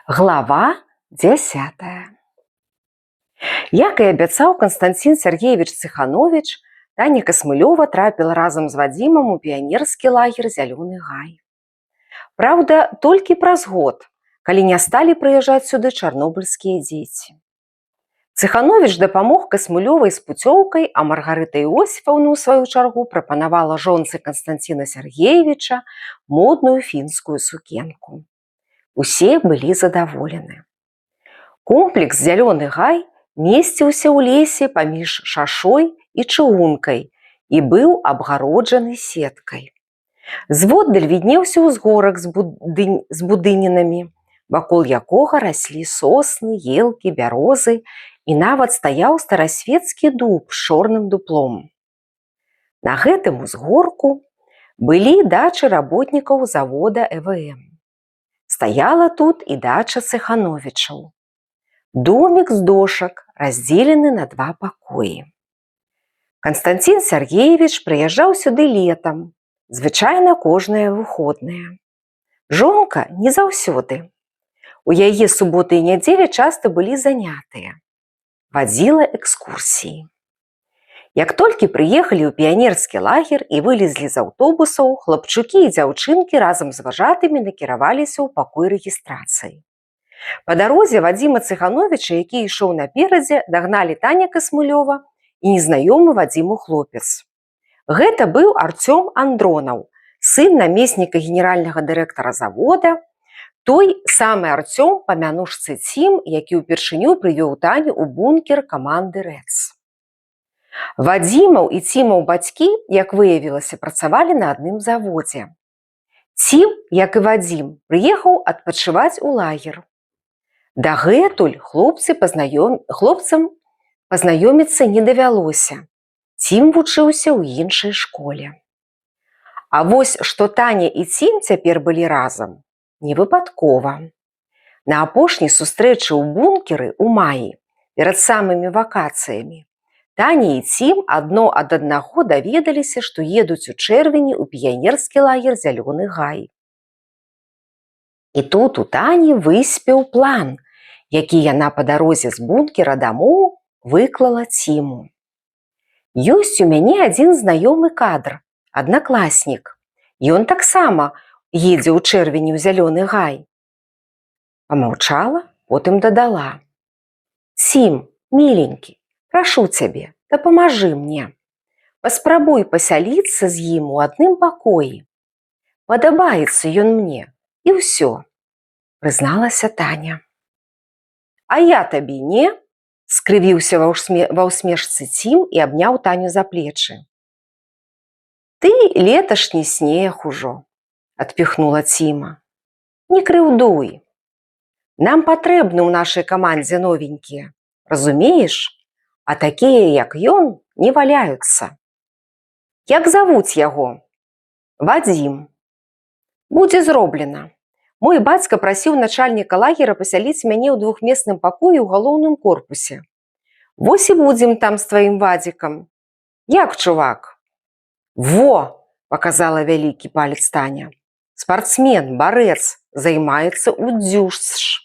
Глава 10. Як і абяцаў Константин Сергеевич Ціханович, Таня Касмылёва трапіла разам з Вадзімам у піянерскі лагер «Зялёны гай». Праўда, толькі праз год, калі не сталі прыязджаць сюды чарнобыльскія дзеці. Ціханович дапамог Касмылёвай з пуцёўкай, а Маргарыта Іосіфаўна, у сваю чаргу, прапанавала жонцы Константина Сергеевича модную фінскую сукенку. Усе былі задаволены. Комплекс «Зялёны гай» месціўся ў лесе паміж шашой і чыгункай і быў абгароджаны сеткай. Зводдаль віднеўся ўзгорак з будынінамі, вакол якога раслі сосны, елкі, бярозы і нават стаяў старасвецкі дуб з чорным дуплом. На гэтым узгорку былі дачы работнікаў завода ЭВМ. Стаяла тут і дача Ціхановічаў. Домік з дошак, раздзелены на 2 пакоі. Константин Сергеевич прыязджаў сюды летам, звычайна кожныя выходныя. Жонка не заўсёды. У яе суботы і нядзелі часта былі занятыя. Вадзіла экскурсіі. Як толькі прыехалі ў піянерскі лагер і вылезлі з аўтобусаў, хлапчукі і дзяўчынкі разам з важатымі накіраваліся ў пакой рэгістрацыі. Па дарозе Вадзіма Ціхановіча, які ішоў наперадзе, дагналі Таня Касмылёва і незнаёмы Вадзіму хлопец. Гэта быў Артём Андронаў, сын намесніка генеральнага дырэктара завода, той самы Артём па мянушцы Цім, які ўпершыню прывёў Таню ў бункер каманды РЭЦ. Вадзімаў і Цімаў бацькі, як выявілася, працавалі на адным заводзе. Цім, як і Вадзім, прыехаў адпачываць у лагер. Дагэтуль хлопцам пазнаёміцца не давялося. Цім вучыўся ў іншай школе. А вось што Таня і Цім цяпер былі разам, не выпадкова. На апошняй сустрэчы ў бункеры ў маі, перад самымі вакацыямі, Таня і Цім адно ад аднаго даведаліся, што едуць у чэрвені ў піянерскі лагер «Зялёны гай». І тут у Тані выспеў план, які яна па дарозе з бункера дамоў выклала Ціму. Ёсць у мяне адзін знаёмы кадр, аднакласнік. Ён таксама едзе ў чэрвені ў «Зялёны гай». Памаўчала, потым дадала: «Цім, міленькі, прашу цябе, дапамажы мне. Паспрабуй пасяліцца з ім у адным пакоі. Падабаецца ён мне, і ўсё», — прызналася Таня. «А я табе не?» — скрывіўся ва ўсмешцы Цім і абняў Таню за плечы. «Ты леташні снег ужо», — адпіхнула Ціма. «Не крыўдуй. Нам патрэбны ў нашай камандзе новенькія, разумееш? А такія, як ён, не валяюцца. Як завуць яго?» «Вадзім». «Будзе зроблена. Мой бацька прасіў начальніка лагера пасяліць мяне ў двухмесным пакоі ў галоўным корпусе. Вось і будзем там з тваім Вадзікам. Як, чувак?» «Во!» — паказала вялікі палец Таня. «Спартсмен, барэц, займаецца ў дзюжш.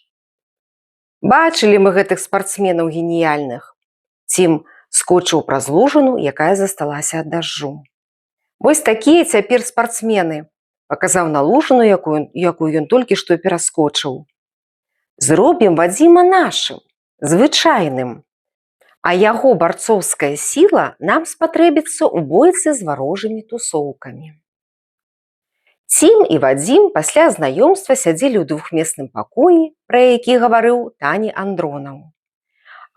Бачылі мы гэтых спартсменаў геніяльных». Цім скочыў праз лужыну, якая засталася ад дажджу. «Вось такія цяпер спартсмены», — паказаў на лужыну, якую ён толькі што пераскочыў. «Зробім Вадзіма нашым, звычайным. А яго барцоўская сіла нам спатрэбіцца ў бойцы з варожымі тусоўкамі». Цім і Вадзім пасля знаёмства сядзелі ў двухмесным пакоі, пра які гаварыў Тані Андронаў.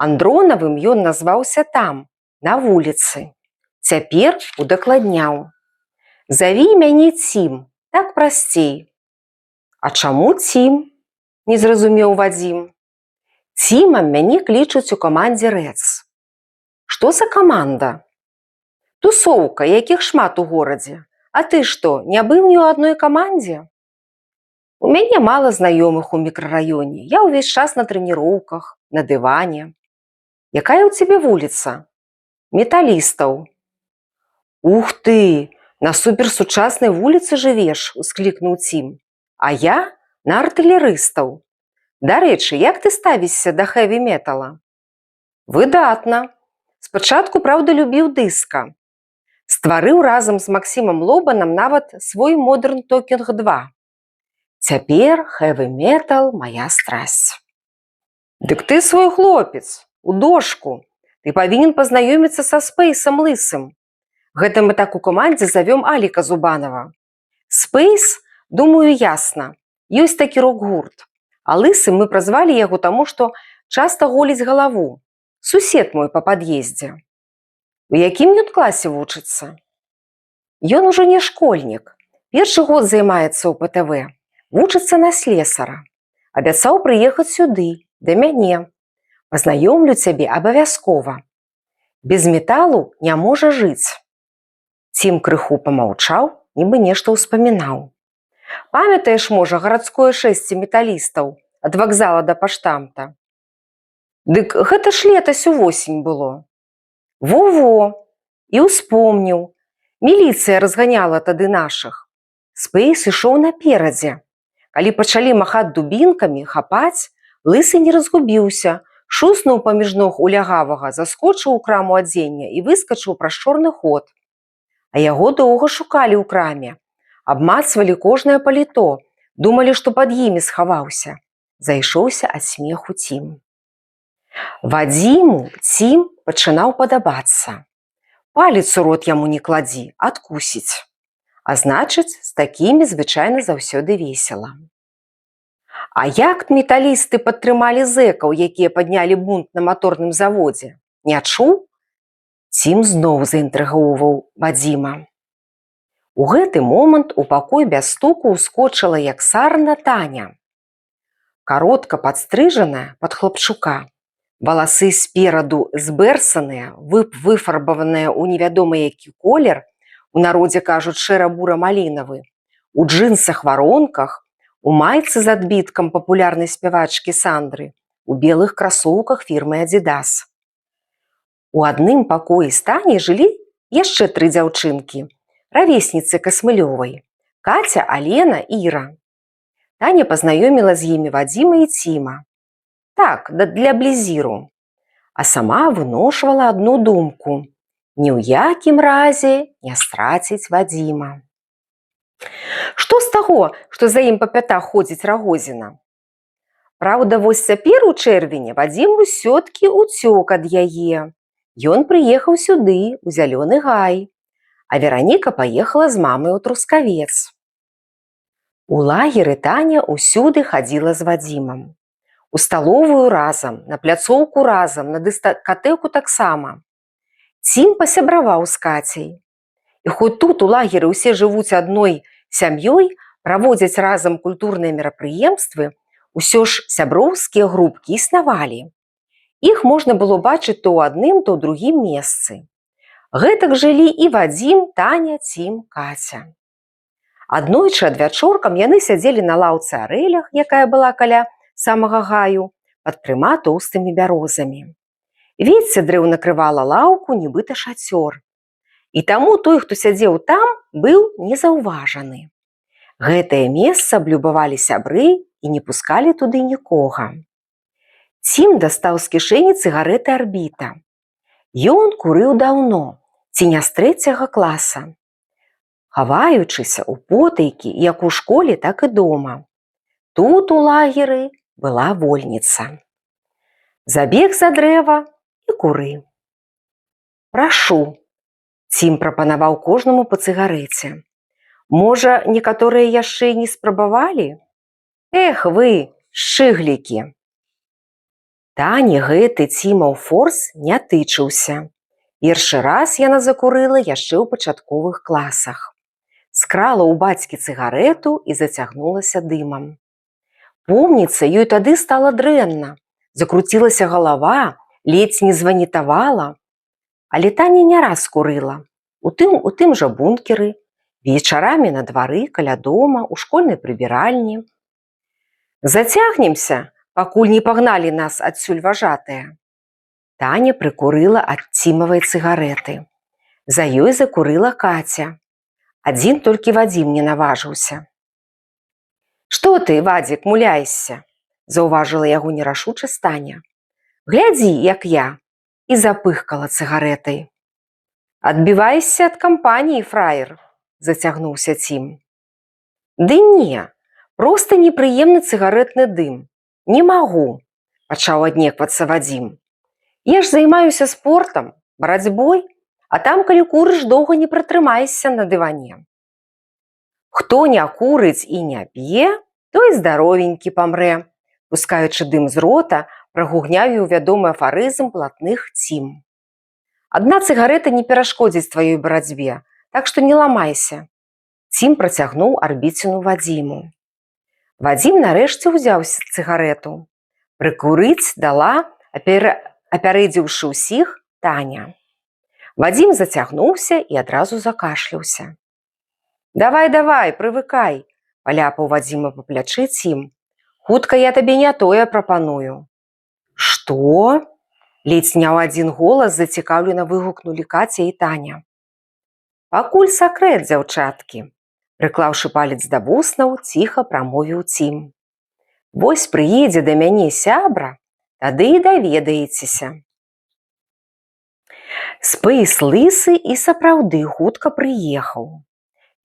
Андронавым ён назваўся там, на вуліцы. Цяпер удакладняў: «Заві мяне Цім, так прасцей». «А чаму Цім?» — не зразумеў Вадзім. «Цімам мяне клічуць у камандзе РЭЦ». «Што за каманда?» «Тусоўка, якіх шмат у горадзе. А ты што, не быў ні ў адной камандзе?» «У мяне мала знаёмых у мікрараёне. Я ўвесь час на трэніроўках, на дыване». «Якая ў цябе вуліца?» «Металістаў». «Ух ты! На суперсучаснай вуліцы жывеш!» — усклікнуў Цім. «А я на артылерыстаў. Дарэчы, як ты ставішся да хэві-метала? Выдатна. Спачатку, праўда, любіў дыска. Стварыў разам з Максімам Лобанам нават свой Modern Talking 2. Цяпер хэві-метал мая страсць. Дык ты свой хлопец, у дошку. Ты павінен пазнаёміцца са Спэйсам лысым. Гэта мы так у камандзе завём Аліка Зубанова. Спэйс, думаю, ясна. Ёсць такі рок-гурт. А лысым мы празвалі яго таму, што часта голіць галаву. Сусед мой па пад'ездзе. У якім ён класе вучыцца? Ён ужо не школьнік. Першы год займаецца ў ПТВ. Вучыцца на слесара. Абяцаў прыехаць сюды, да мяне. Пазнаёмлю цябе абавязкова. Без металу не можа жыць. Цім крыху памаўчаў, нібы нешта ўспамінаў. Памятаеш, можа, гарадское шэсце металістаў ад вакзала да паштамта? Дык гэта ж летась увосень было. Во-во, і ўспомніў. Міліцыя разганяла тады нашых. Спэйс ішоў наперадзе. Калі пачалі махаць дубінкамі, хапаць, лысы не разгубіўся, шуснуў паміж ног у лягавага, заскочыў у краму адзення і выскачыў праз чорны ход. А яго доўга шукалі ў краме. Абмацвалі кожнае паліто, думалі, што пад імі схаваўся. Зайшоўся ад смеху Цім. Вадзіму Цім пачынаў падабацца. Палец у рот яму не кладзі, адкусіць. А значыць, з такімі звычайна заўсёды весела. А як металісты падтрымалі зэкаў, якія паднялі бунт на маторным заводзе? Не чуў? Цім зноў заінтрыгоўваў Вадзіма. У гэты момант у пакой без стуку ўскочыла як сарна Таня. Каротка падстрыжаная пад хлапчука, валасы спераду збэрсаныя, выфарбаваныя ў невядомы які колер, у народзе кажуць шэра-бура-малінавы, у джынсах-варонках, у майцы з адбіткам папулярнай спявачкі Сандры, у белых красоўках фірмы Адзідас. У адным пакоі з Таняй жылі яшчэ 3 дзяўчынкі, равесніцы Касмылёвай – Каця, Алена, Іра. Таня пазнаёміла з імі Вадзіма і Ціма. Так, для блізіру. А сама выношвала адну думку – ні ў якім разе не страціць Вадзіма. Што з таго, што за ім па пятах ходзіць Рагозіна? Праўда, вось цяпер у чэрвені Вадзім усё-ткі уцёк ад яе. Ён прыехаў сюды, у Зялёны гай. А Вераніка паехала з мамай у Трускавец. У лагеры Таня ўсюды хадзіла з Вадзімам. У сталовую разам, на пляцоўку разам, на дыскатэку таксама. Цім пасябраваў з Кацяй. І хоць тут у лагеры ўсе жывуць адной сям'ёй, праводзяць разам культурныя мерапрыемствы, усё ж сяброўскія групкі існавалі. Іх можна было бачыць то ў адным, то ў другім месцы. Гэтак жылі і Вадзім, Таня, Цім, Каця. Аднойчы адвячоркам яны сядзелі на лаўцы арэлях, якая была каля самага гаю, пад 3 тоўстымі бярозамі. Вецце дрэў накрывала лаўку, нібыта шацёр. І таму той, хто сядзеў там, быў незаўважаны. Гэтае месца аблюбавалі сябры і не пускалі туды нікога. Цім дастаў з кішэні цыгарэты «Арбіта». Ён курыў даўно, ці не з 3 класа. Хаваючыся ў потайкі, як у школе, так і дома. Тут у лагеры была вольніца. Забег за дрэва і куры. Прашу. Цім прапанаваў кожнаму па цыгарэце. Можа, некаторыя яшчэ не спрабавалі? Эх вы, шчыглікі! Тані гэты Цімаў форс не тычыўся. Першы раз яна закурыла яшчэ ў пачатковых класах. Скрала ў бацькі цыгарету і зацягнулася дымам. Помніцца, ёй тады стала дрэнна. Закруцілася галава, ледзь не званітавала. Але Таня не раз курыла. У тым жа бункеры, вечарамі на двары, каля дома, у школьнай прыбіральні. Зацягнемся, пакуль не пагналі нас адсюль важатыя. Таня прыкурыла ад Цімавай цыгареты. За ёй закурыла Каця. Адзін толькі Вадзім не наважыўся. Што ты, Вадзік, муляешся? заўважыла яго нерашучасць Таня. Глядзі, як я, і запыхкала цыгарэтай. Адбівайся ад кампаніі, фраер, зацягнуўся Цім. Ды не, проста непрыемны цыгарэтны дым. Не магу, пачаў аднеквацца Вадзім. Я ж займаюся спортам, барацьбой, а там, калі курыш, доўга не пратрымаешся на дыване. Хто не курыць і не п'е, той здаровенькі памрэ, пускаючы дым з рота, прагугняю вядомы афарызм блатных Цім. Адна цыгарэта не перашкодзіць тваёй барацьбе, так што не ламайся. Цім працягнуў арбіціну Вадзіму. Вадзім нарэшце ўзяў цыгарэту. Прыкурыць дала, апярэдзіўшы ўсіх, Таня. Вадзім зацягнуўся і адразу закашляўся. Давай, прывыкай, паляпаў Вадзіма па плячы Цім. Хутка я табе не тое прапаную. Што? Ледзь не ў адзін голас зацікаўлена выгукнулі Каця і Таня. Пакуль сакрэт, дзяўчаткі, прыклаўшы палец да вуснаў, ціха прамовіў Цім. Вось прыедзе да мяне сябра, тады і даведаецеся. Спэйс лысы і сапраўды хутка прыехаў.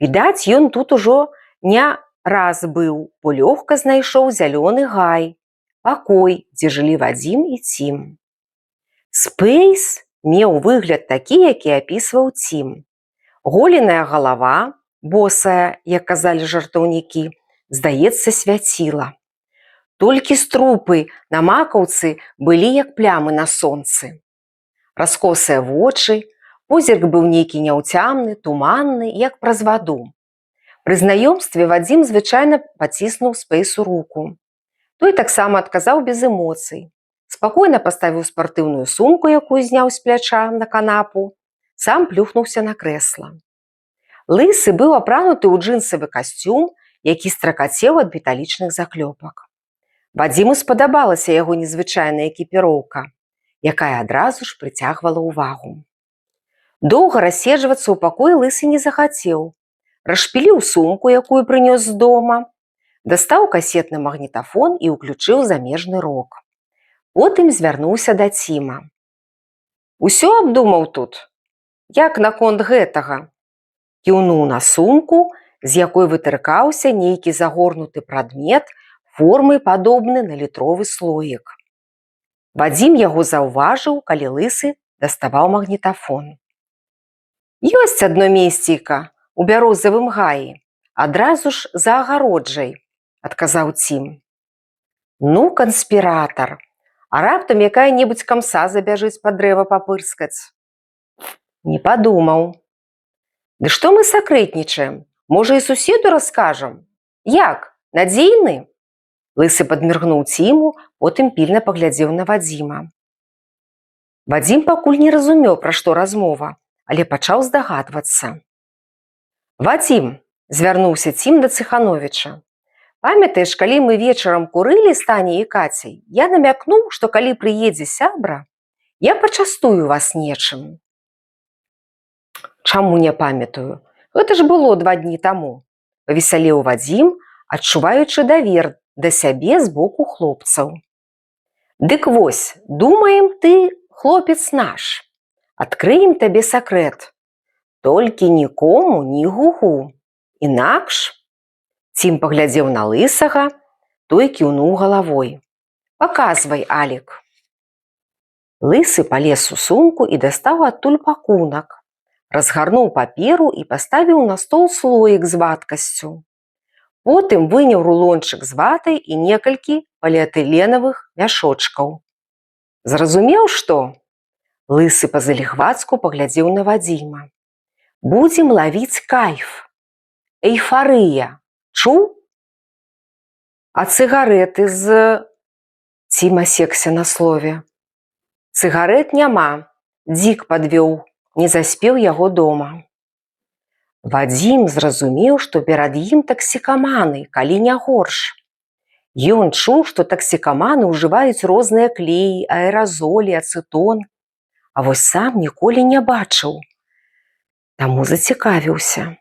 Відаць, ён тут ужо не раз быў, бо лёгка знайшоў зялёны гай, пакой, дзе жылі Вадзім і Цім. Спэйс меў выгляд такі, які апісваў Цім. Голеная галава, босая, як казалі жартаўнікі, здаецца, свяціла. Толькі струпы на макаўцы былі як плямы на сонцы. Раскосыя вочы, позірк быў нейкі няўцямны, туманны, як праз ваду. Пры знаёмстве Вадзім звычайна паціснуў Спэйсу руку. Той таксама адказаў без эмоцый. Спакойна паставіў спартыўную сумку, якую зняў з пляча на канапу, сам плюхнуўся на крэсла. Лысы быў апрануты ў джынсавы касцюм, які стракацеў ад металічных заклёпак. Вадзіму спадабалася яго незвычайная экіпіроўка, якая адразу ж прыцягвала ўвагу. Доўга расседжвацца ў пакоі лысы не захацеў. Расшпіліў сумку, якую прынёс з дома, дастаў касетны магнітафон і ўключыў замежны рок. Потым звярнуўся да Ціма. Усё абдумаў тут? Як наконт гэтага? Кіўнуў на сумку, з якой вытыркаўся нейкі загорнуты прадмет, формай падобны на літровы слоік. Вадзім яго заўважыў, калі лысы даставаў магнітафон. Ёсць адно месцейка у бярозавым гаі, адразу ж за агароджай, адказаў Цім. Ну, канспіратар, а раптам якая-небудзь камса забяжыць пад дрэва папырскаць? Не падумаў. Ды што мы сакрэтнічаем? Можа, і суседу раскажам? Як? Надзейны? Лысы падміргнуў Ціму, потым пільна паглядзеў на Вадзіма. Вадзім пакуль не разумеў, пра што размова, але пачаў здагадвацца. Вадзім, звярнуўся Цім да Ціхановіча. Памятаеш, калі мы вечарам курылі з Таняй і Кацяй, я намякнуў, што калі прыедзе сябра, я пачастую вас нечым. Чаму не памятаю? Гэта ж было 2 дні таму. Павесялеў Вадзім, адчуваючы давер да сябе з боку хлопцаў. Дык вось, думаем, ты, хлопец наш. Адкрыем табе сакрэт. Толькі нікому ні гугу. Інакш... Цім паглядзеў на лысага, той кіўнуў галавой. Паказвай, Алік. Лысы палез у сумку і дастаў адтуль пакунак. Разгарнуў паперу і паставіў на стол слоік з вадкасцю. Потым выняў рулончык з ватай і некалькі поліэтыленавых мяшочкаў. Зразумеў, што? Лысы па-заліхвацку паглядзеў на Вадзіма. Будзем лавіць кайф. Эйфарыя. Чуў? А цыгарэты з... Цім асекся на слове. Цыгарэт няма. Дзік падвёў. Не заспеў яго дома. Вадзім зразумеў, што перад ім таксікаманы, калі не горш. Ён чуў, што таксікаманы ўжываюць розныя клеі, аэразолі, ацэтон, а вось сам ніколі не бачыў. Таму зацікавіўся.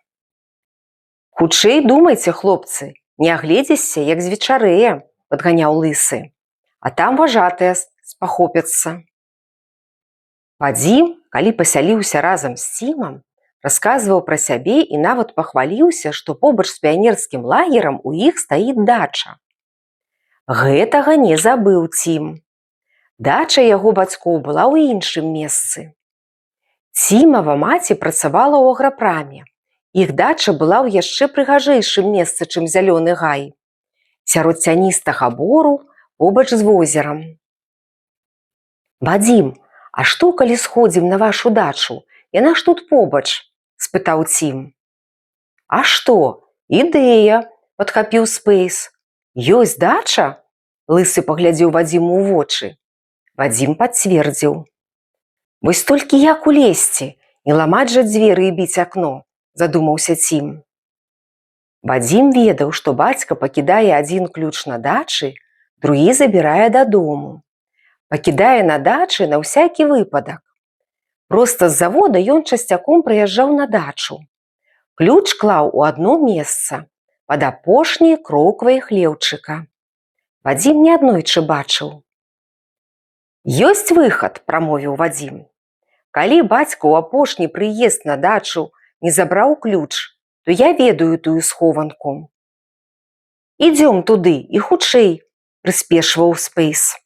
Хутчэй думайце, хлопцы, не агледзешся, як звечарэе, падганяў Лысы. А там важатыя спахопяцца. Вадзім, калі пасяліўся разам з Цімам, расказваў пра сябе і нават пахваліўся, што побач з піянерскім лагерам у іх стаіць дача. Гэтага не забыў Цім. Дача яго бацькоў была ў іншым месцы. Цімава маці працавала ў аграпраме. Іх дача была ў яшчэ прыгажэйшым месцы, чым зялёны гай. Сярод цяністага бору, побач з возерам. «Вадзім, а што, калі сходзім на вашу дачу? Яна ж тут побач?» – спытаў Цім. «А што? Ідэя!» – падхапіў Спэйс. «Ёсць дача?» – Лысы паглядзеў Вадзіму ў вочы. Вадзім пацвердзіў. «Вось толькі як улезці? Не ламаць жа дзверы і біць акно», – задумаўся Цім. Вадзім ведаў, што бацька пакідае адзін ключ на дачы, другі забірае дадому. Пакідае на дачы на ўсякі выпадак. Проста з завода ён часцяком прыязджаў на дачу. Ключ клаў у адно месца, пад апошні кроквай хлеўчыка. Вадзім неаднойчы бачыў. «Ёсць выхад», – прамовіў Вадзім. «Калі бацька ў апошні прыезд на дачу не забраў ключ, то я ведаю тую схованку». «Ідзём туды і хутчэй», – прыспешваў Спэйс.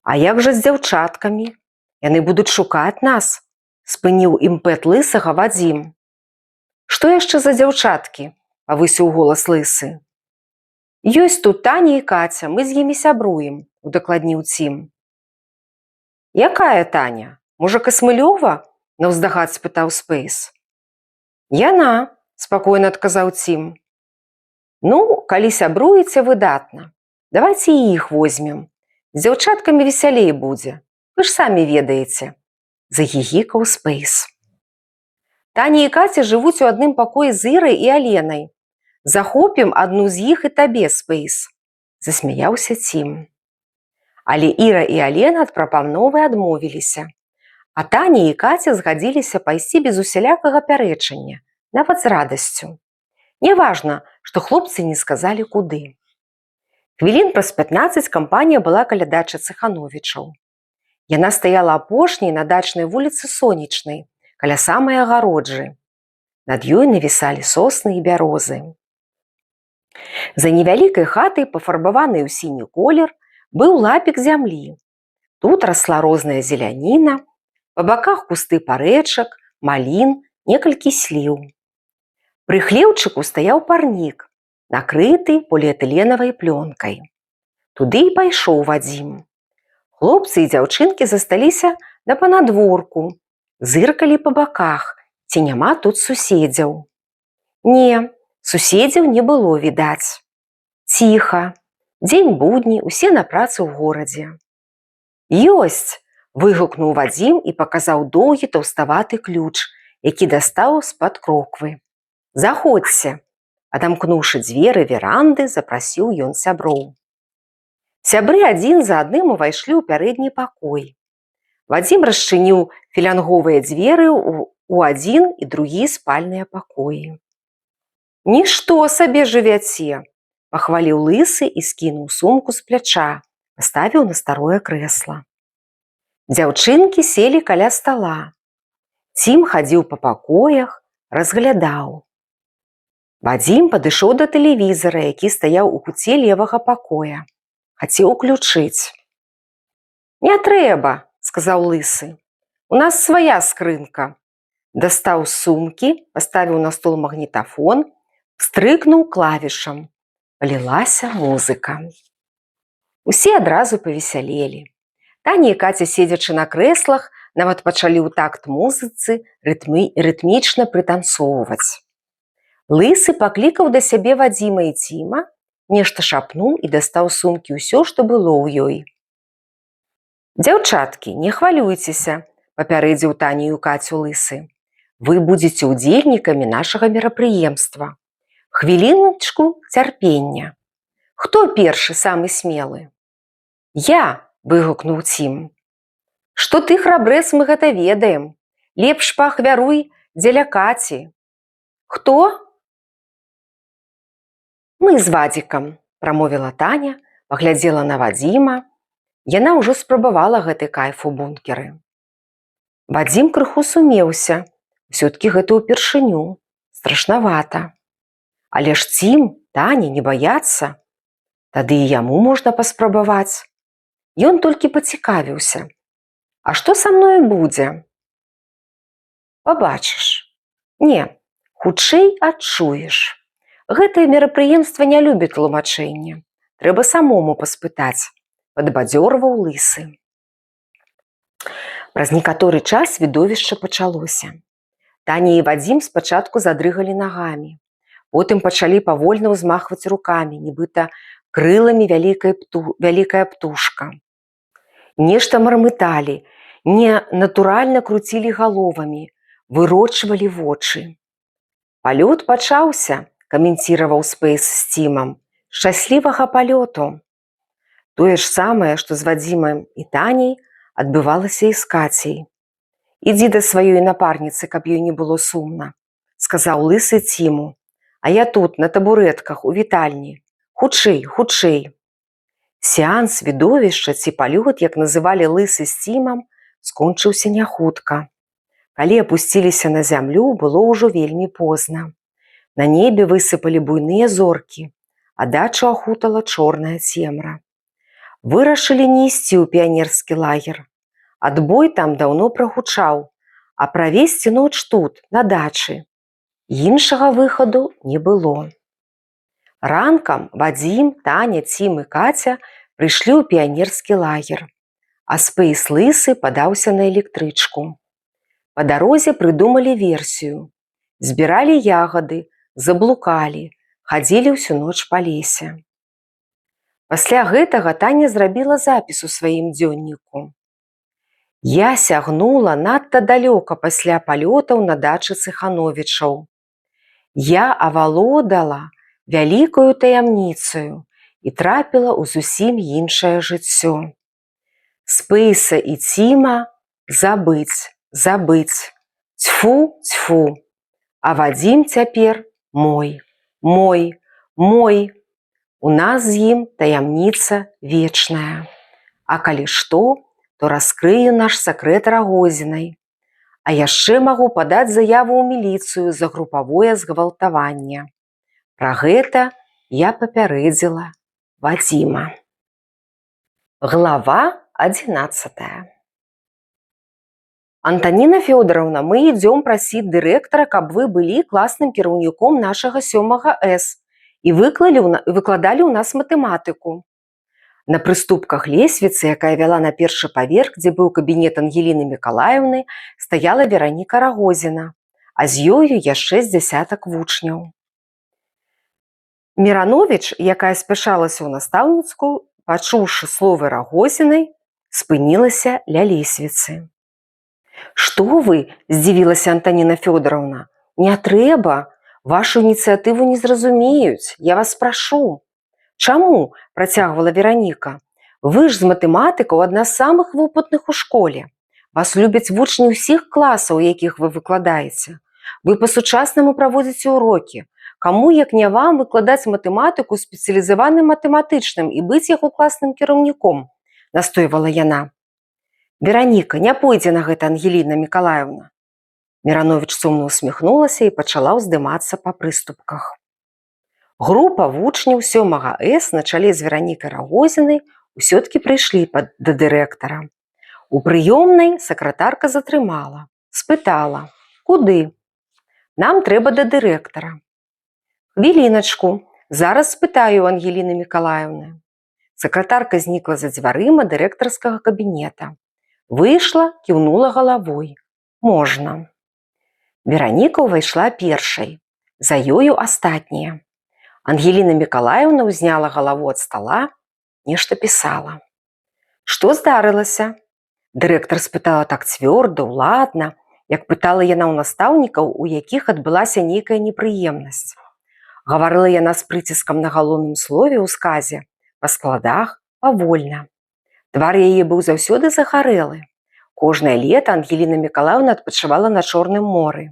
«А як жа з дзяўчаткамі? Яны будуць шукаць нас», – спыніў імпэт Лысага Вадзім. «Што яшчэ за дзяўчаткі?» – павысіў голас Лысы. «Ёсць тут Таня і Каця, мы з імі сябруем», – удакладніў Цім. «Якая Таня? Можа, Касмылёва?» – наўздагад спытаў Спэйс. «Яна», – спакойна адказаў Цім. «Ну, калі сябруеце, выдатна. Давайце і іх возьмем. З дзяўчаткамі весялей будзе. Вы ж самі ведаеце», – загігікаў Спэйс. «Таня і Каця жывуць у адным пакоі з Ірай і Аленай. Захопім адну з іх і табе, Спэйс», – засмяяўся Цім. Але Іра і Алена ад прапановы адмовіліся. А Таня і Каця згадзіліся пайсці без усялякага пярэчання, нават з радасцю. Няважна, што хлопцы не сказалі куды. Хвілін праз 15 кампанія была каля дачы Цыхановічаў. Яна стаяла апошняй на дачнай вуліцы Сонечнай, каля самай агароджы. Над ёй навісалі сосны і бярозы. За невялікай хатай, пафарбаванай у сіні колер, быў лапік зямлі. Тут расла розная зеляніна, па баках кусты парэчак, малін, некалькі сліў. Пры хлеўчыку стаяў парнік, накрыты поліэтыленавай плёнкай. Туды і пайшоў Вадзім. Хлопцы і дзяўчынкі засталіся на панадворку, зыркалі па баках, ці няма тут суседзяў. Не, суседзяў не было відаць. Ціха. Дзень будні, усе на працы ў горадзе. «Ёсць!» – выгукнуў Вадзім і паказаў доўгі таўставаты ключ, які дастаў з-пад кроквы. «Заходзьце!» – адамкнуўшы дзверы веранды, запрасіў ён сяброў. Сябры адзін за адным увайшлі ў пярэдні пакой. Вадзім расчыніў філянговыя дзверы ў адзін і другі спальныя пакоі. «Нішто сабе жывяце!» – пахваліў Лысы і скінуў сумку з пляча, паставіў на старое крэсла. Дзяўчынкі селі каля стала. Цім хадзіў па пакоях, разглядаў. Вадзім падышоў да тэлевізара, які стаяў у куце левага пакоя. Хацеў уключыць. «Не трэба», – сказаў Лысы. «У нас свая скрынка». Дастаў з сумкі, паставіў на стол магнітафон, стрыкнуў клавішам. Палілася музыка. Усе адразу павесялелі. Таня і Каця, седзячы на крэслах, нават пачалі ў такт музыцы рытмічна прытанцоўваць. Лысы паклікаў да сябе Вадзіма і Ціма, нешта шапнуў і дастаў з сумкі ўсё, што было ў ёй. «Дзяўчаткі, не хвалюйцеся», – папярэдзіў Таню і Кацю Лысы. «Вы будзеце ўдзельнікамі нашага мерапрыемства. Хвіліначку цярпення. Хто першы самы смелы?» «Я!» – выгукнуў Цім. «Што ты храбрэц, мы гэта ведаем. Лепш паахвяруй дзеля Каці». «Хто?» «Мы з Вадзікам», – прамовіла Таня, паглядзела на Вадзіма. Яна ўжо спрабавала гэты кайф у бункеры. Вадзім крыху сумеўся. Усё-ткі гэта ўпершыню. Страшнавата. Але ж Цім, Таня не баяцца. Тады і яму можна паспрабаваць. Ён толькі пацікавіўся. А што са мною будзе? Пабачыш. Не, хутчэй адчуеш. Гэтае мерапрыемства не любіць тлумачэння. Трэба самому паспытаць. Падбадзёрваў Лысы. Праз некаторы час відовішча пачалося. Таня і Вадзім спачатку задрыгалі нагамі. Потым пачалі павольна ўзмахваць рукамі, нібыта крыламі вялікая птушка. Нешта мармыталі, ненатуральна круцілі галовамі, вырочвалі вочы. Палёт пачаўся, каменціраваў Спэйс з Цімам. Шчаслівага палёту. Тое ж самае, што з Вадзімам і Таняй, адбывалася і з Кацяй. «Ідзі да сваёй напарніцы, каб ёй не было сумна», – сказаў Лысы Ціму. «А я тут, на табурэтках, у вітальні. Хутчэй, хутчэй». Сеанс, відовішча ці палёт, як называлі Лысы з Цімам, скончыўся няхутка. Калі апусціліся на зямлю, было ўжо вельмі позна. На небе высыпалі буйныя зоркі, а дачу ахутала чорная цемра. Вырашылі не ісці ў піянерскі лагер. Адбой там даўно прагучаў, а правесці ноч тут, на дачы. Іншага выхаду не было. Ранкам Вадзім, Таня, Цім і Каця прыйшлі ў піянерскі лагер, а Спэйс Лысы падаўся на электрычку. Па дарозе прыдумалі версію. Збіралі ягады, заблукалі, хадзілі ўсю ноч па лесе. Пасля гэтага Таня зрабіла запіс у сваім дзённіку. «Я сягнула надта далёка пасля палётаў на дачы Цыхановічаў. Я авалодала вялікую таямніцаю і трапіла ў зусім іншае жыццё. Спэйса і Ціма забыць, забыць. Цьфу, цьфу. А Вадзім цяпер мой, мой, мой. У нас з ім таямніца вечная. А калі што, то раскрыю наш сакрэт Рагозінай. А яшчэ магу падаць заяву ў міліцыю за групавое згвалтаванне. Пра гэта я папярэдзіла Вадзіма». Глава 11. «Антаніна Фёдоровна, мы ідзём прасіць дырэктара, каб вы былі класным кіраўніком нашага 7 С і выкладалі ў нас матэматыку». На прыступках лесвіцы, якая вяла на першы паверх, дзе быў кабінет Ангеліны Мікалаеўны, стаяла Вераніка Рагозіна, а з ёю яшчэ з дзясятак вучняў. Мірановіч, якая спяшалася ў настаўніцкую, пачуўшы словы Рагозінай, спынілася ля лесвіцы. «Што вы?» – здзівілася Антаніна Фёдоровна. «Не трэба. Вашу ініцыятыву не зразумеюць. Я вас прашу». «Чаму?» – працягвала Вераніка. «Вы ж з матэматыкаў адна з самых вопытных у школе. Вас любяць вучні ўсіх класаў, якіх вы выкладаеце. Вы па-сучаснаму праводзіце ўрокі. Каму, як не вам, выкладаць матэматыку спецыялізаваным матэматычным і быць яго класным кіраўніком?» – настойвала яна. «Вераніка, не пойдзе на гэта Ангеліна Мікалаеўна». Мірановіч сумна усміхнулася і пачала ўздымацца па прыступках. Група вучняў 7 С на чале з Веранікай Рагозінай усё-ткі прыйшлі да дырэктара. У прыёмнай сакратарка затрымала, спытала: «Куды?» «Нам трэба да дырэктара». «Хвіліначку, зараз спытаю Ангеліны Мікалаеўны». Сакратарка знікла за дзвярыма дырэктарскага кабінета. Выйшла, кіўнула галавой. «Можна». Вераніка ўвайшла першай, за ёю астатнія. Ангеліна Мікалаеўна ўзняла галаву ад стала, нешта пісала. «Што здарылася?» Дырэктар спытала так цвёрда, уладна, як пытала яна ў настаўнікаў, у якіх адбылася нейкая непрыемнасць. Гаварыла яна з прыціскам на галоўным слове ў сказе, па складах, павольна. Твар яе быў заўсёды загарэлы. Кожнае лета Ангеліна Мікалаеўна адпачывала на Чорным моры.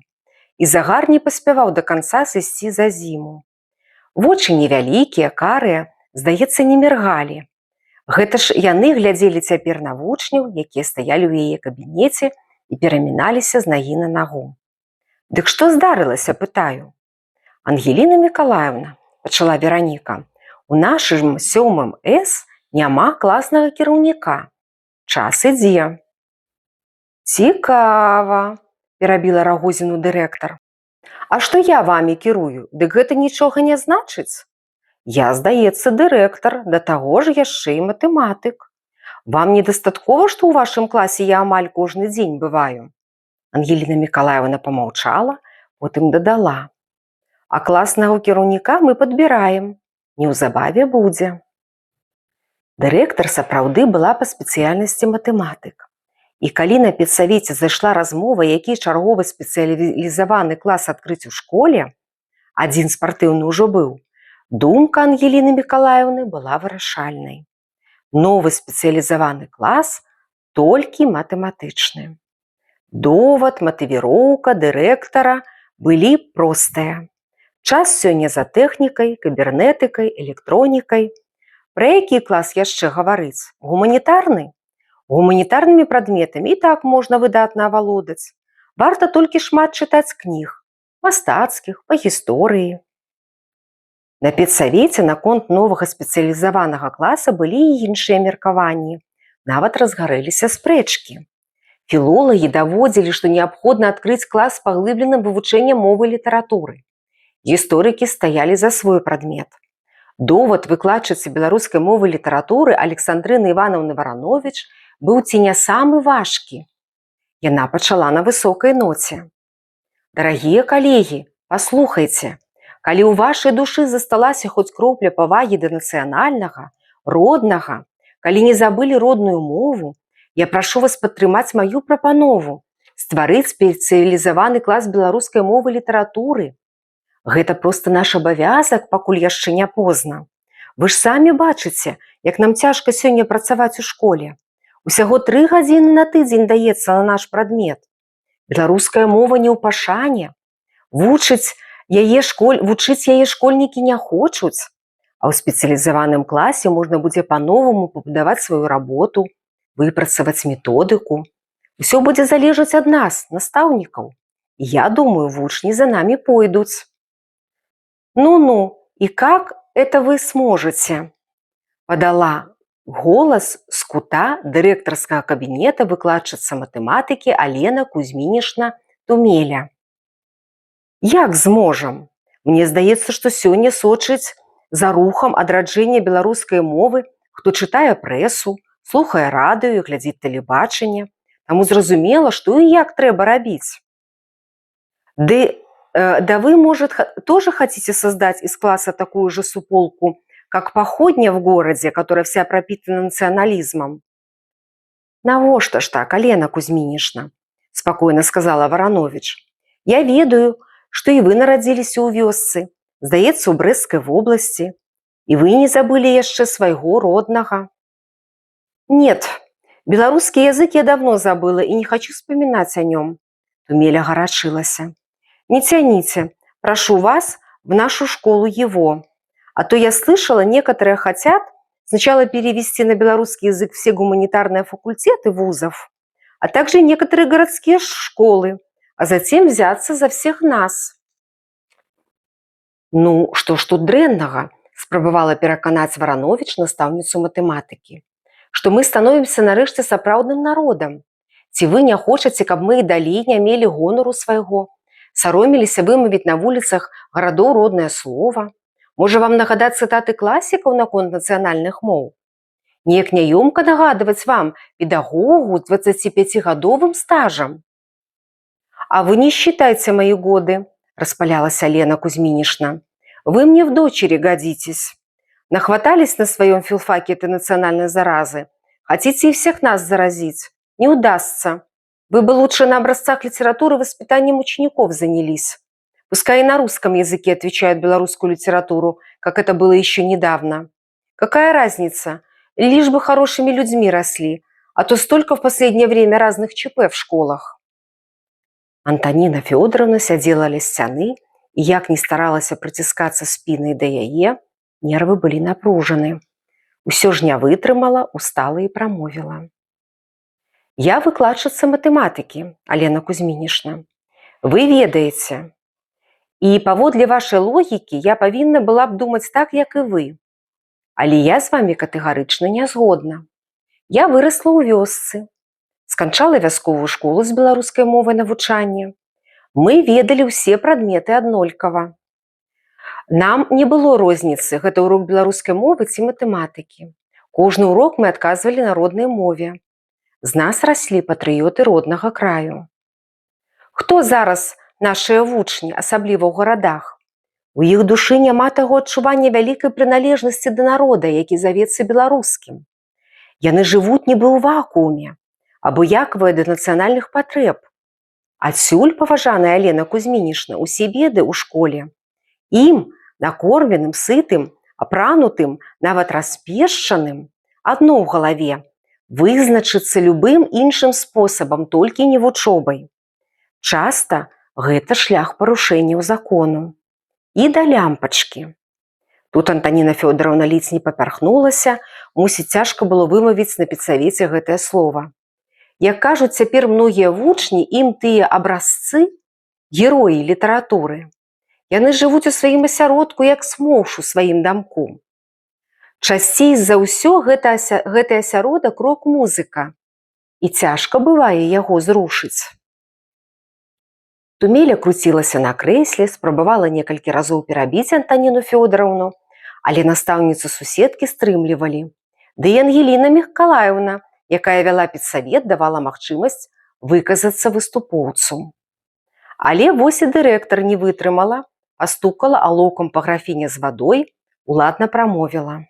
І загар не паспяваў да канца сысці за зіму. Вочы невялікія, карыя, здаецца, не міргалі, Гэта ж яны глядзелі цяпер на вучняў, якія стаялі ў яе кабінеце і пераміналіся з нагі на нагу. «Дык што здарылася, пытаю?» «Ангеліна Мікалаевна, – пачала Вераніка, – у нашым 7 С няма класнага кіраўніка. Час ідзе». «Цікава», – перабіла Рагозіну дырэктар. «А што я вамі кірую, дык гэта нічога не значыць? Я, здаецца, дырэктар, да таго ж яшчэ і матэматык. Вам недастаткова, што ў вашым класе я амаль кожны дзень бываю?» Ангеліна Мікалаевна памаўчала, потым дадала: «А класнага кіраўніка мы падбіраем. Неўзабаве будзе». Дырэктар сапраўды была па спецыяльнасці матэматык. І калі на педсавеце зайшла размова, які чарговы спецыялізаваны клас адкрыць у школе, адзін спартыўны ўжо быў, думка Ангеліны Мікалаевны была вырашальнай. Новы спецыялізаваны клас толькі матэматычны. Довад, матывіроўка дырэктара былі простыя. Час сёння за тэхнікай, кібернетыкай, электронікай. Пра які клас яшчэ гаварыць? Гуманітарны? Гуманітарнымі прадметамі і так можна выдатна авалодаць. Варта толькі шмат чытаць кніг, мастацкіх, па гісторыі. На педсавеце наконт новага спецыялізаванага класа былі і іншыя меркаванні. Нават разгарэліся спрэчкі. Філолагі даводзілі, што неабходна адкрыць клас з паглыбленым вывучэннем мовы і літаратуры. Гісторыкі стаялі за свой прадмет. Довад выкладчыцы беларускай мовы і літаратуры Александрыны Івановны Варановіч быў ці не самы важкі. Яна пачала на высокай ноце. «Дарагія калегі, паслухайце, калі ў вашай душы засталася хоць кропля павагі да нацыянальнага, роднага, калі не забылі родную мову, я прашу вас падтрымаць маю прапанову, стварыць спецыялізаваны клас беларускай мовы і літаратуры. Гэта проста наш абавязак, пакуль яшчэ не позна. Вы ж самі бачыце, як нам цяжка сёння працаваць у школе. Усяго 3 гадзіны на тыдзень даецца на наш прадмет. Беларуская мова не ў пашане. Вучыць яе школьнікі не хочуць. А ў спецыялізаваным класе можна будзе па-новаму пабудаваць сваю работу, выпрацаваць методыку. Усё будзе залежаць ад нас, настаўнікаў. І я думаю, вучні за намі пойдуць». «Ну-ну, и как это вы сможете?» – подала голас з кута дырэктарскага кабінета выкладчыца матэматыкі Алена Кузьмінішна Тумеля. «Як зможам? Мне здаецца, што сёння сочыць за рухам адраджэння беларускай мовы, хто чытае прэсу, слухае радыё і глядзіць тэлебачанне. Таму зразумела, што і як трэба рабіць. Да вы, может, тоже хотите создать из класса такую же суполку, как походня в городе, которая вся пропитана национализмом?» «Навошта ж так, Алена Кузьмінішна?» – спокойно сказала Варанович. «Я ведаю, что и вы нарадзіліся ў вёсцы, здаецца, у Брэсцкай вобласці, и вы не забыли яшчэ свайго роднага». «Нет, беларускі язык я давно забыла и не хочу вспоминать о нем». Тумеля гарачылася. «Не тяните, прошу вас, в нашу школу его. А то я слышала, некоторые хотят сначала перевести на белорусский язык все гуманитарные факультеты вузов, а также некоторые городские школы, а затем взяться за всех нас». «Ну, што ж тут дрэннага?» – спрабавала пераканаць Варановіч настаўніцу матэматыкі. «Што мы становімся нарэшце сапраўдным народам. Ці вы не хочаце, каб мы і далей не мелі гонару свайго, саромеліся вымавіць на вуліцах гарадоў роднае слова? Можа, вам нагадаць цытаты класікаў наконт нацыянальных моў? Неяк няёмка нагадваць вам, педагогу з 25-гадовым стажам?» «А вы не считайте мои годы», – распалялась Алена Кузьминишна. «Вы мне в дочери годитесь. Нахватались на своем филфаке этой национальной заразы. Хотите и всех нас заразить? Не удастся. Вы бы лучше на образцах литературы воспитанием учеников занялись. Пускай и на русском языке отвечают белорусскую литературу, как это было еще недавно. Какая разница? Лишь бы хорошими людьми росли, а то столько в последнее время разных ЧП в школах». Антоніна Фёдоровна сядзела ля сцяны, і як не старалася прыціскацца спінай да яе, нервы былі напружаны. Усё ж не вытрымала, устала і прамовіла. Я выкладчыца матэматыкі, Алена Кузьмінішна. Вы ведаеце. І паводле вашай логікі я павінна была б думаць так, як і вы. Але я з вамі катэгарычна не згодна. Я вырасла ў вёсцы, сканчала вясковую школу з беларускай мовай навучання. Мы ведалі ўсе прадметы аднолькава. Нам не было розніцы, гэта урок беларускай мовы ці матэматыкі. Кожны урок мы адказвалі на роднай мове. З нас раслі патрыёты роднага краю. Хто зараз нашыя вучні, асабліва ў гарадах? У іх душы няма таго адчування вялікай прыналежнасці да народа, які завецца беларускім. Яны жывуць нібы ў вакууме, абыякавыя да нацыянальных патрэб. Адсюль, паважаная Алена Кузьмінішна, усе беды ў школе. Ім, накормленым, сытым, апранутым, нават распешчаным, адно ў галаве – вызначыцца любым іншым спосабам, толькі не вучобай. Часта гэта шлях парушэнняў закону. І да лямпачкі. Тут Антаніна Фёдоровна ледзь не папярхнулася, мусіць, цяжка было вымавіць на педсавеце гэтае слова. Як кажуць цяпер многія вучні, ім тыя абразцы – героі літаратуры. Яны жывуць у сваім асяродку, як смоўж у сваім дамку. Часцей за ўсё гэты асяродак рок-музыка. І цяжка бывае яго зрушыць. Тумеля круцілася на крэсле, спрабавала некалькі разоў перабіць Антаніну Фёдоровну, але настаўніцу суседкі стрымлівалі. Ды і Ангеліна Мікалаеўна, якая вяла педсавет, давала магчымасць выказацца выступоўцу. Але вось і дырэктар не вытрымала, пастукала алоўкам па графіне з вадой, уладна прамовіла.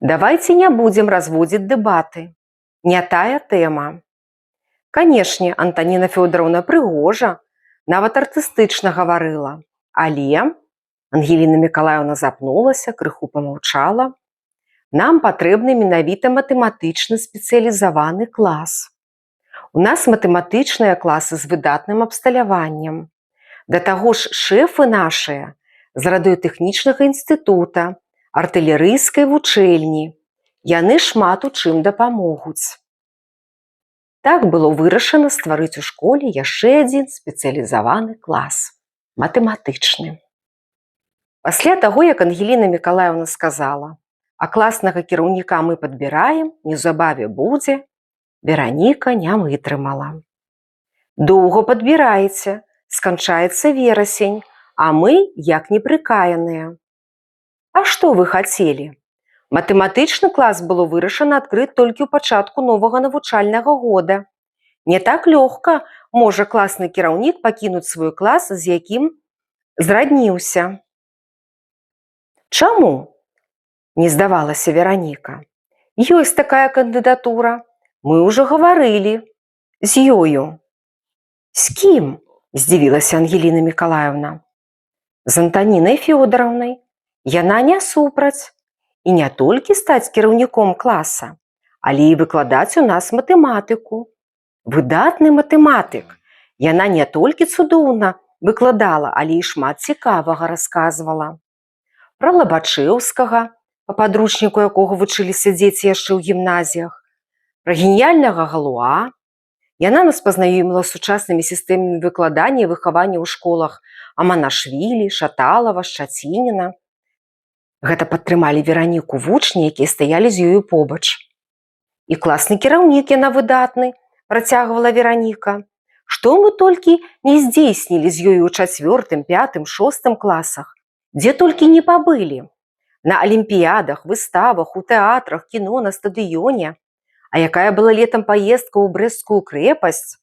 Давайце не будзем разводзіць дэбаты. Не тая тэма. Канешне, Антаніна Фёдоровна прыгожа, нават артыстычна гаварыла. Але, Ангеліна Мікалаеўна запнулася, крыху памаўчала, нам патрэбны менавіта матэматычны спецыялізаваны клас. У нас матэматычныя класы з выдатным абсталяваннем. Да таго ж шэфы нашыя з радыётэхнічнага інстытута, артылерыйскай вучэльні. Яны шмат у чым дапамогуць. Так было вырашана стварыць у школе яшчэ адзін спецыялізаваны клас – матэматычны. Пасля таго, як Ангеліна Мікалаеўна сказала, а класнага кіраўніка мы падбіраем, неўзабаве будзе, Вераніка не вытрымала. Доўга падбіраеце, сканчаецца верасень, а мы як непрыкаяныя. А што вы хацелі? Матэматычны клас было вырашана адкрыць толькі ў пачатку новага навучальнага года. Не так лёгка можа класны кіраўнік пакінуць свой клас, з якім зрадніўся. Чаму? Не здавалася Вераніка. Ёсць такая кандыдатура. Мы ўжо гаварылі з ёю. З кім? Здзівілася Ангеліна Мікалаеўна. З Антанінай Фёдоровнай. Яна не супраць. І не толькі стаць кіраўніком класа, але і выкладаць у нас матэматыку. Выдатны матэматык. Яна не толькі цудоўна выкладала, але і шмат цікавага расказвала. Пра Лабачэўскага, па падручніку якога вучыліся дзеці яшчэ ў гімназіях, пра геніяльнага Галуа. Яна нас пазнаёміла з сучаснымі сістэмамі выкладання і выхавання ў школах Аманашвілі, Шаталава, Шчацініна. Гэта падтрымалі Вераніку вучні, якія стаялі з ёю побач. І класны кіраўнік яна выдатны, працягвала Вераніка. Што мы толькі не здзейснілі з ёю ў 4., 5., 6. класах, дзе толькі не пабылі. На алімпіядах, выставах, у тэатрах, кіно, на стадыёне. А якая была летам паездка ў Брэсцкую крэпасць?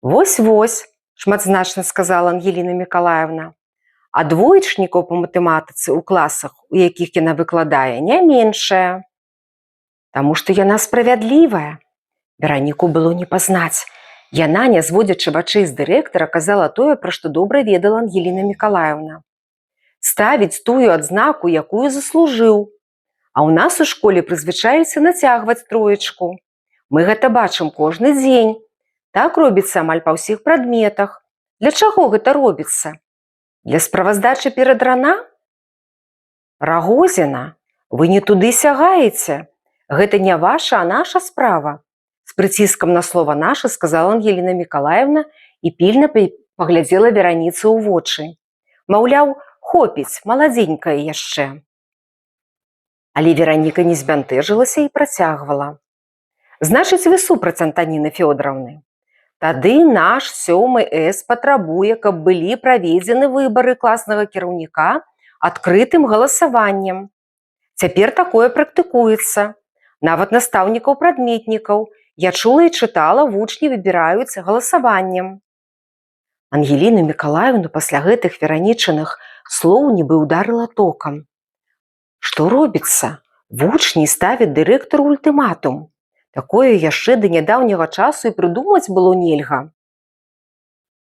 Вось-вось, шматзначна сказала Ангеліна Мікалаеўна. А двоечнікаў па матэматыцы ў класах, у якіх яна выкладае, не меншая. Таму што яна справядлівая. Вераніку было не пазнаць. Яна, не зводзячы вачэй з дырэктара, казала тое, пра што добра ведала Ангеліна Мікалаеўна. Ставіць тую адзнаку, якую заслужыў. А ў нас у школе прызвычаіліся нацягваць троечку. Мы гэта бачым кожны дзень. Так робіцца амаль па ўсіх прадметах. Для чаго гэта робіцца? Для справаздачы перад рана? Рагозіна, Вы не туды сягаеце. Гэта не ваша, а наша справа. С прыціскам на слова «наша» сказала Ангеліна Мікалаевна і пільна паглядзела Вераніцы ў вочы. Маўляў, хопіць, маладзенькая яшчэ. Але Вераніка не збянтэжылася і працягвала. Значыць, вы супраць Антаніны Фёдоравны. Тады наш 7 С патрабуе, каб былі праведзены выбары класнага кіраўніка адкрытым галасаваннем. Цяпер такое практыкуецца. Нават настаўнікаў-прадметнікаў, я чула і чытала, вучні выбіраюць галасаваннем. Ангеліну Мікалаевну пасля гэтых Веранічыных слоў нібы ударыла токам. Што робіцца? Вучні ставяць дырэктару ультыматум. Такое яшчэ да нядаўняга часу і прыдумаць было нельга.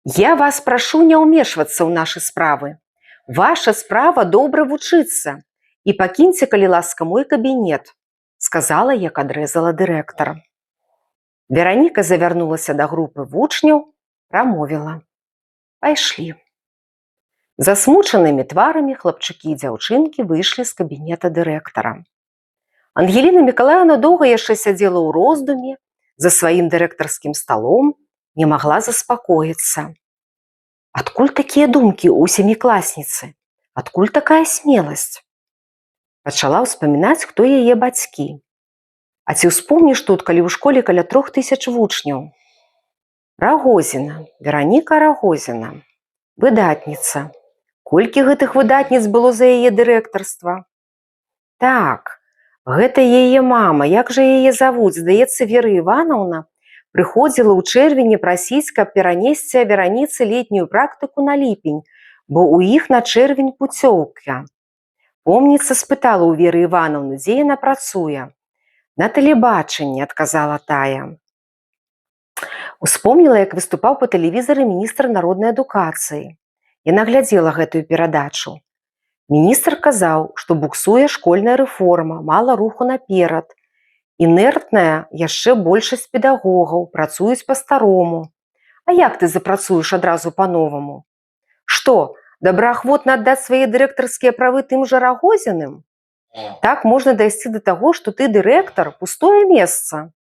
Я вас прашу не ўмешвацца ў нашы справы. Ваша справа добра вучыцца. І пакіньце, калі ласка, мой кабінет, сказала, як адрэзала дырэктар. Вераніка завярнулася да групы вучняў, прамовіла. Пайшлі. Засмучанымі тварамі хлапчыкі і дзяўчынкі выйшлі з кабінета дырэктара. Ангеліна Мікалаевна доўга яшчэ сядзела ў роздуме, за сваім дырэктарскім сталом, не магла заспакоіцца. Адкуль такія думкі ў сямікласніцы? Адкуль такая смеласць? Пачала ўспамінаць, хто яе бацькі. А ці ўспомніш тут, калі ў школе каля 3000 вучняў? Рагозіна, Вераніка Рагозіна. Выдатніца. Колькі гэтых выдатніц было за яе дырэктарства? Так, гэта яе мама. Як жа яе завуць? Здаецца, Вера Іванаўна прыходзіла ў чэрвені прасіць, каб перанесці Вераніцы летнюю практыку на ліпень, бо ў іх на чэрвень пуцёўка. Помніца спытала ў Веры Іванаўны, дзе яна працуе. На тэлебачанні, адказала тая. Успомніла, як выступаў па тэлевізары міністр народнай адукацыі. Яна глядзела гэтую перадачу. Міністр казаў, што буксуе школьная рэформа, мала руху наперад. Інертная яшчэ большасць педагогаў, працуюць па-старому. А як ты запрацуеш адразу па-новаму? Што, добраахвотна аддаць свае дырэктарскія правы тым жа Рагозіным? Так можна дайсці да таго, што ты дырэктар, пустое месца.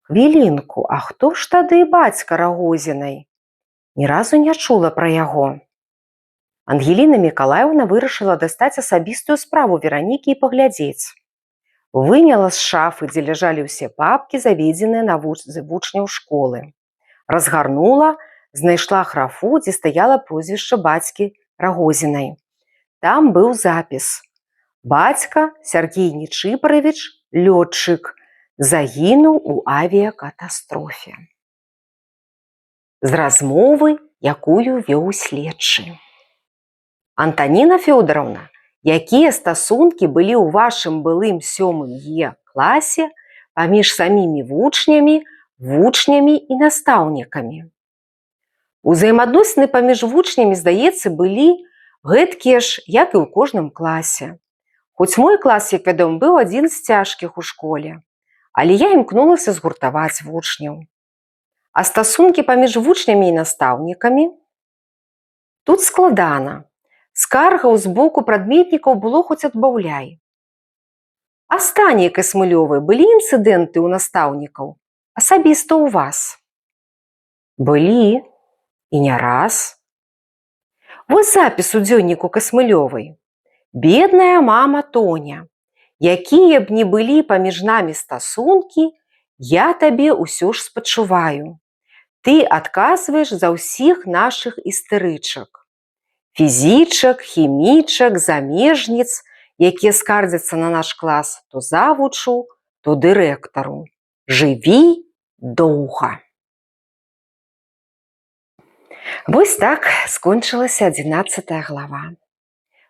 Хвілінку, а хто ж тады бацька Рагозінай? Ні разу не чула пра яго. Ангеліна Мікалаевна вырашыла дастаць асабістую справу Веранікі і паглядзець. Выняла з шафы, дзе ляжалі ўсе папкі, заведзеныя на вучняў школы. Разгарнула, знайшла графу, дзе стаяла прозвішча бацькі Рагозінай. Там быў запіс. Бацька Сяргей Нечыпаравіч, лётчык, загінуў у авіякатастрофе. З размовы, якую вёў следчы. Антаніна Фёдоравна, якія стасункі былі ў вашым былым 7 Е класе паміж самімі вучнямі і настаўнікамі? Узаемадносіны паміж вучнямі, здаецца, былі гэткія ж, як і ў кожным класе. Хоць мой клас, як вядома, быў адзін з цяжкіх у школе, але я імкнулася згуртаваць вучняў. А стасункі паміж вучнямі і настаўнікамі? Тут складана. Скаргаў з боку прадметнікаў было хоць адбаўляй. А з Таняй Касмылёвай былі інцыдэнты ў настаўнікаў? Асабіста ў вас? Былі. І не раз. Вось запіс у дзённіку Касмылёвай. Бедная мама Тоня, якія б не былі паміж намі стасункі, я табе ўсё ж спачуваю. Ты адказваеш за ўсіх нашых істэрычак. Фізічак, хімічак, замежніц, якія скардзяцца на наш клас то завучу, то дырэктару. Жыві доўга. Вось так скончылася 11 глава.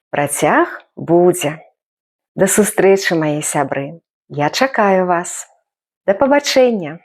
Працяг будзе. Да сустрэчы, мае сябры. Я чакаю вас. Да пабачэння.